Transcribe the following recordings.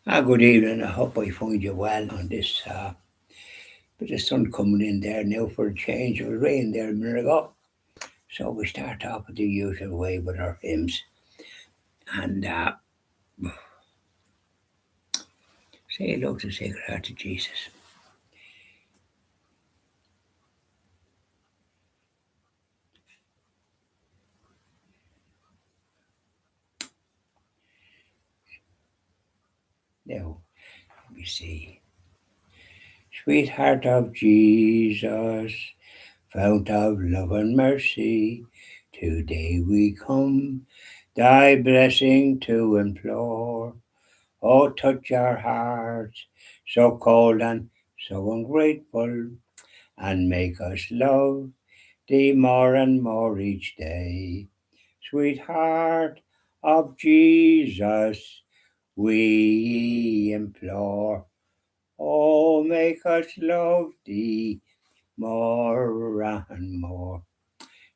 Good evening. I hope I find you well on this bit of sun coming in there now for a change. It was rain there a minute ago. So we start off with the usual way with our hymns and say hello to the Sacred Heart of Jesus. Now, let me see. Sweetheart of Jesus, fount of love and mercy, today we come thy blessing to implore. Oh, touch our hearts, so cold and so ungrateful, and make us love thee more and more each day. Sweetheart of Jesus, we implore. Oh, make us love thee more and more.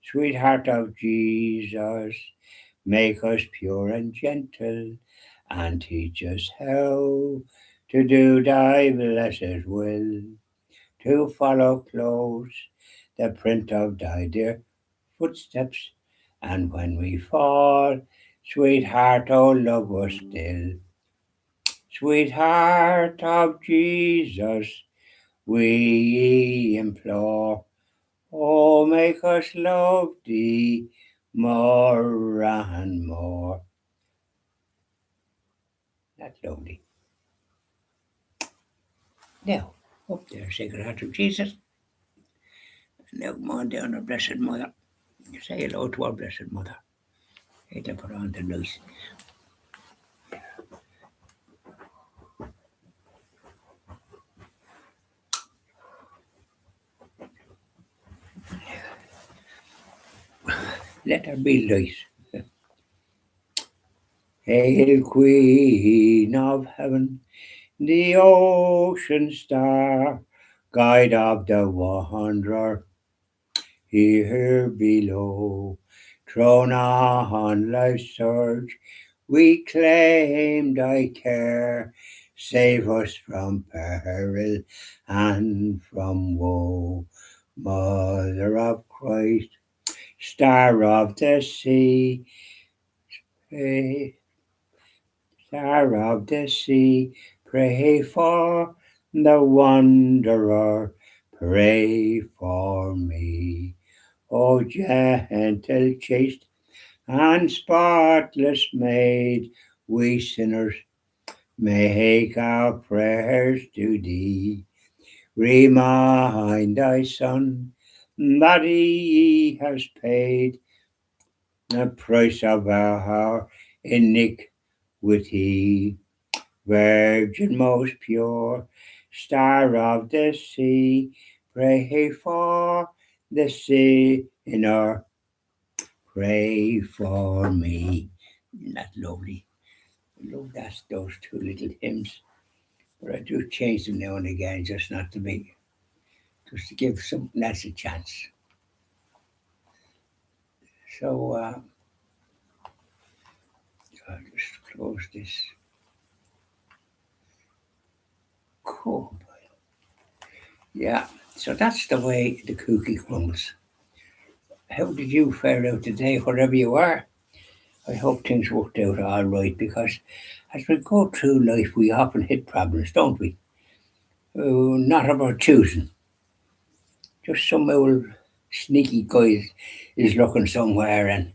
Sweetheart of Jesus, make us pure and gentle, and teach us how to do thy blessed will, to follow close the print of thy dear footsteps, and when we fall, sweetheart, oh, love us still. Sweetheart of Jesus, we implore. Oh, make us love thee more and more. That's lovely. Now, up there, Sacred Heart of Jesus. Now come on down, our Blessed Mother. You say hello to our Blessed Mother. Hey, to put on the noise. Let her be light. Hail, Queen of Heaven, the ocean star, guide of the wanderer here below. Thrown on life's surge, we claim thy care. Save us from peril and from woe. Mother of Christ, star of the sea, pray, star of the sea, pray for the wanderer, pray for me. O gentle, chaste, and spotless maid, we sinners make our prayers to thee. Remind thy Son that he has paid the price of our iniquity. Virgin most pure, star of the sea, pray for the sinner. Pray for me. Isn't that lovely? I love those two little hymns. But I do change them now and again, just not to be, just to give something else a chance. So I'll just close this. Cool. Yeah, so that's the way the cookie crumbles. How did you fare out today, wherever you are? I hope things worked out all right because as we go through life, we often hit problems, don't we? Not of our choosing. Just some old sneaky guy is looking somewhere and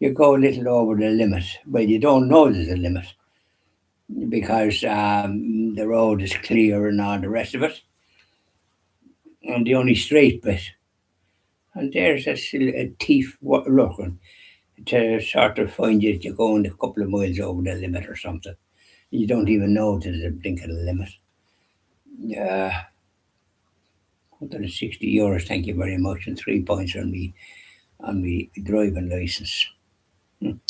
you go a little over the limit. Well, you don't know there's a limit because the road is clear and all the rest of it, and the only straight bit. And there's a thief looking to sort of find you that you're going a couple of miles over the limit or something. You don't even know there's a blink of the limit. Yeah, €160. Thank you very much, and 3 points on me driving license. And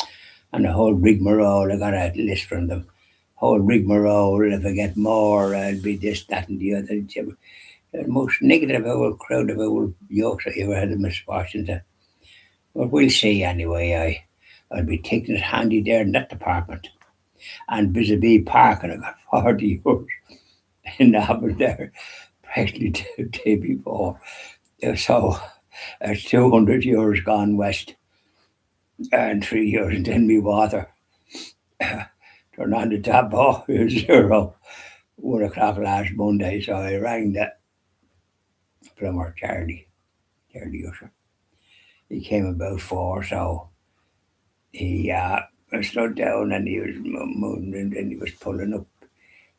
the whole rigmarole. I got a list from them. Whole rigmarole. If I get more, I'll be this, that, and the other. The most negative old crowd of old yokes I ever had the misfortune to. But we'll see anyway. I'll be taking it handy there in that department. and vis-a-vis park, and I got 40 euros in Abbott there, practically the day before. So it's 200 euros gone west, and 3 euros, and then me water. Turned on the tap off, it was 1 o'clock last Monday, so I rang the plumber, Charlie Usher. He came about 4, so he stood down and he was moving, and then he was pulling up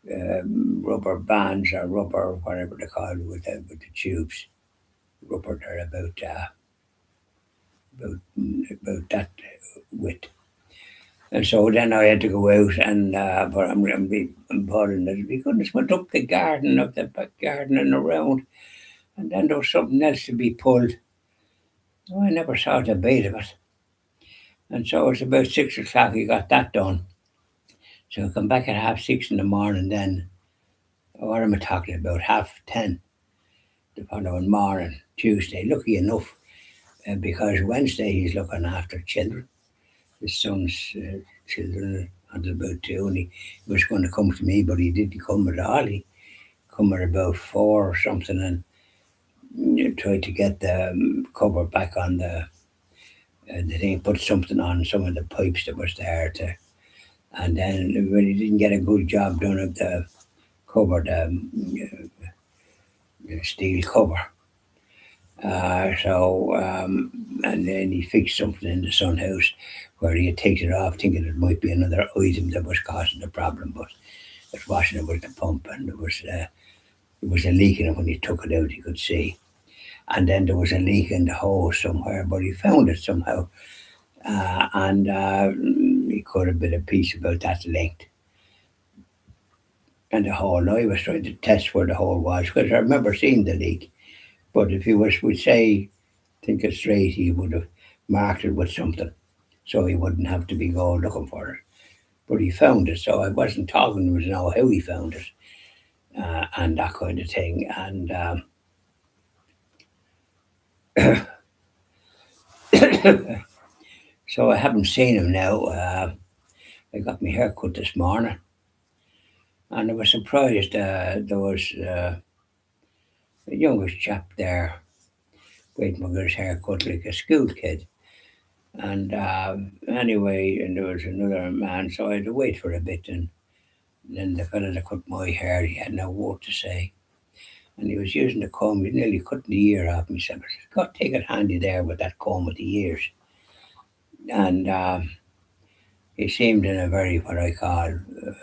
rubber bands or rubber, whatever they call it, with the tubes. Rubber there about that width. And so then I had to go out and but I'm pulling it. We couldn't went up the garden, up the back garden and around, and then there was something else to be pulled. Oh, I never saw the bait of it. And so it's about 6 o'clock. He got that done. So I come back at 6:30 in the morning. Then what am I talking about? 10:30 the following morning, Tuesday. Lucky enough, because Wednesday he's looking after children. His son's children until about 2, and he was going to come to me, but he didn't come at all. He come at about 4 or something, and tried to get the cover back on the thing, put something on some of the pipes that was there and then when he didn't get a good job done of the cover, the steel cover. And then he fixed something in the sun house where he had taken it off, thinking it might be another item that was causing the problem, but it wasn't. It was the pump, and it was a leak in it. When he took it out, he could see. And then there was a leak in the hose somewhere, but he found it somehow, and he cut a bit of piece about that length. And the hole, I was trying to test where the hole was, because I remember seeing the leak. But if he would say, think it straight, he would have marked it with something, so he wouldn't have to be going looking for it. But he found it, so I wasn't talking to know how he found it, and that kind of thing. And so I haven't seen him now. I got my hair cut this morning, and I was surprised. There was a youngish chap there waiting for his hair cut like a school kid. And anyway, and there was another man, so I had to wait for a bit. And then the fellow that cut my hair, he had no word to say. And he was using the comb, he nearly cutting the ear off me. So I said, God, take it handy there with that comb with the ears. And he seemed in a very, what I call,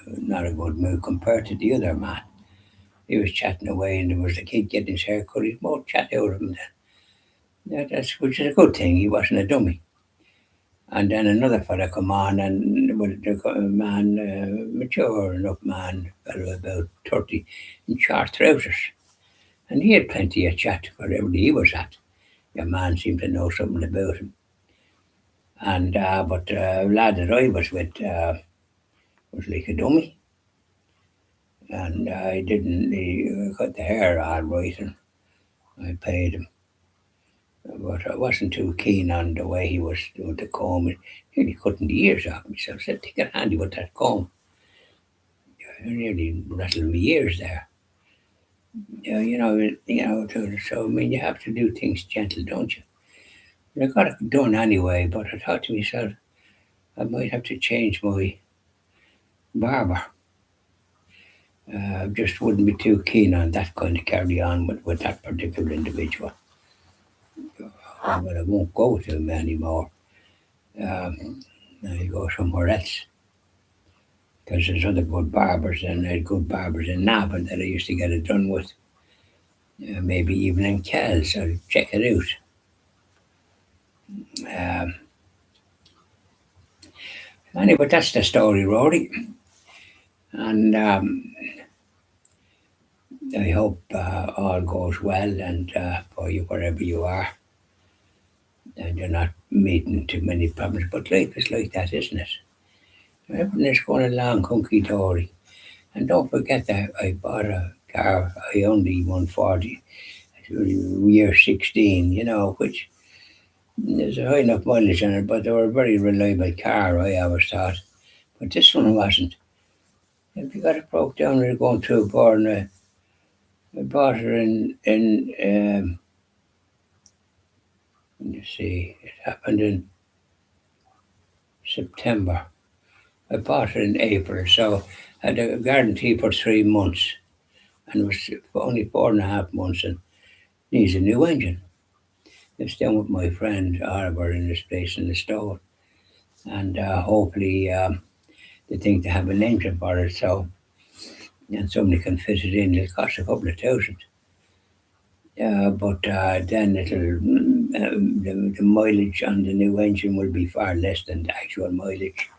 not a good mood compared to the other man. He was chatting away, and there was a kid getting his hair cut. He'd more chat out of him then. Yeah, which is a good thing. He wasn't a dummy. And then another fella come on, and with the man, mature enough man, fellow about 30, in short trousers. And he had plenty of chat wherever he was at. The man seemed to know something about him. And but the lad that I was with was like a dummy. And he cut the hair all right, and I paid him. But I wasn't too keen on the way he was doing the comb. He nearly cutting the ears off me. So I said, take it handy with that comb. You nearly rattled my ears there. So I mean, you have to do things gentle, don't you? But I got it done anyway, but I thought to myself, I might have to change my barber. Just wouldn't be too keen on that kind of carry on with that particular individual. But I won't go to him anymore. I go somewhere else. Because there's other good barbers, and there's good barbers in Navan that I used to get it done with. Maybe even in Kells. I'll check it out. Anyway, that's the story, Rory. And I hope all goes well, and for you wherever you are, and you're not meeting too many problems. But life is like that, isn't it? Everything is going along hunky dory. And don't forget that I bought a car, I only 140, year 16, which there's a high enough mileage on it, but they were a very reliable car, I always thought. But this one wasn't. If you got it broke down and going through a barn, I bought it in let me see, it happened in September. I bought it in April, so I had a guarantee for 3 months, and it was only 4.5 months, and needs a new engine. It's down with my friend Oliver in this place in the store, and hopefully they think they have an engine for it, so and somebody can fit it in. It'll cost a couple of thousand. But then the mileage on the new engine will be far less than the actual mileage.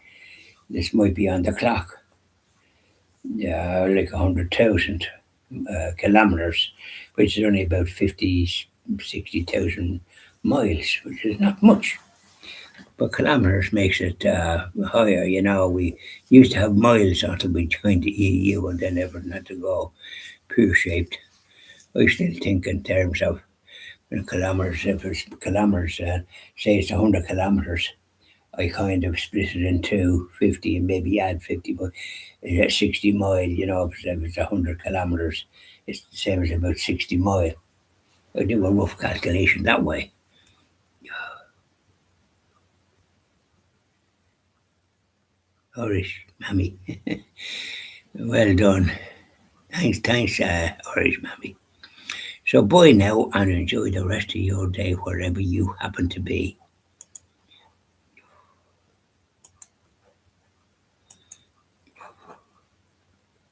This might be on the clock, like 100,000 kilometers, which is only about 50, 60,000 miles, which is not much. But kilometers makes it higher. We used to have miles until we joined the EU, and then everything had to go pear shaped. I still think in terms of kilometers. If it's kilometers, say it's 100 kilometers, I kind of split it into 50 and maybe add 50, but 60 mile, because if it's 100 kilometers, it's the same as about 60 mile. I do a rough calculation that way. Irish mammy. Well done. Thanks, Irish mammy. So bye now and enjoy the rest of your day wherever you happen to be.